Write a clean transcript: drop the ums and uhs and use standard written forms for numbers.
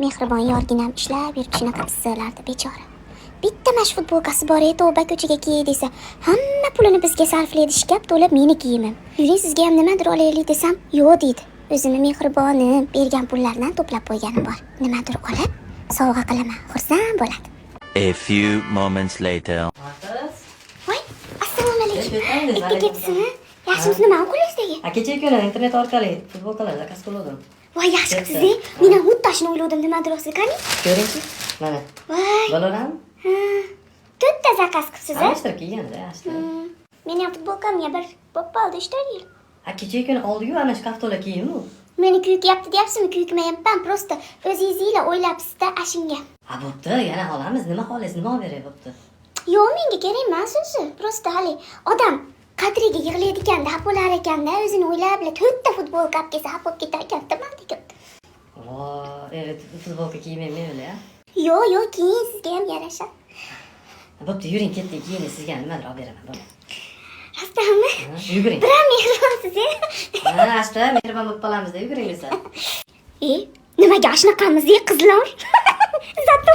Mehribon yorginam ishlab yurib shunaqa issiqlarda bechora. Bitta mash futbolkasi bor edi, tavba ko'chaga kiy desa, hamma pulini bizga sarflaydi, shkaf to'lib meni kiyimim. Yuring sizga ham nimadir olaylik desam, yo'q deydi. O'zini mehribonim bergan pullardan to'plab qo'yganim bor. Nimadir olib, sovg'a qilaman, xursand bo'ladi. A few moments later. Voy, assalomu alaykum. Ikki kepsizmi? Yaxshimisiz, nima o'qiyapsiz? Kecha kuni internet orqali futbolkalar zakaz qildim. Voy, yaxshi qilibsiz. Men ham xuddi shuni o'yladim, nimadir olsa qani? Ko'ringchi. Mana. Voy. Bolalarmi? Ha. To'rtta zakaz qilibsiz-a? Alishtirib kelganda, yaxshi. Men ham futbolkamga bir bo'p qoldi, ishlaydi. Kecha kuni oldi-yu ana shkaf to'la kiyim-u. Meni kuykyapti deyapsizmi? Kuykmayapman, prosta o'zingizlar o'ylabsiz-da ashunga. Bo'pti, yana olamiz. Nima xohlaysiz, nima olib beray, bo'pti. Yo'q, menga kerak emas o'zi. Prosta hali odam qadriga yig'laydiganda, hap bo'lar ekanda, o'zini o'ylab, to'rtta futbolka olib kelsa, hap bo'lib ketar ekan, nima degan. Voy, futbolka kiymayman o'ylay. Yo'q, keyin sizga ham yarashadi. Bo'pti, yuring, ketdik, keyin sizga nimadir olib beraman, bo'pti. Rostami? Yuguring. Biram mehribonsiz. Asta mehribon bo'lib qolamiz-da, yuguring desa. Nimaga shunaqamiz, qizlar? Zato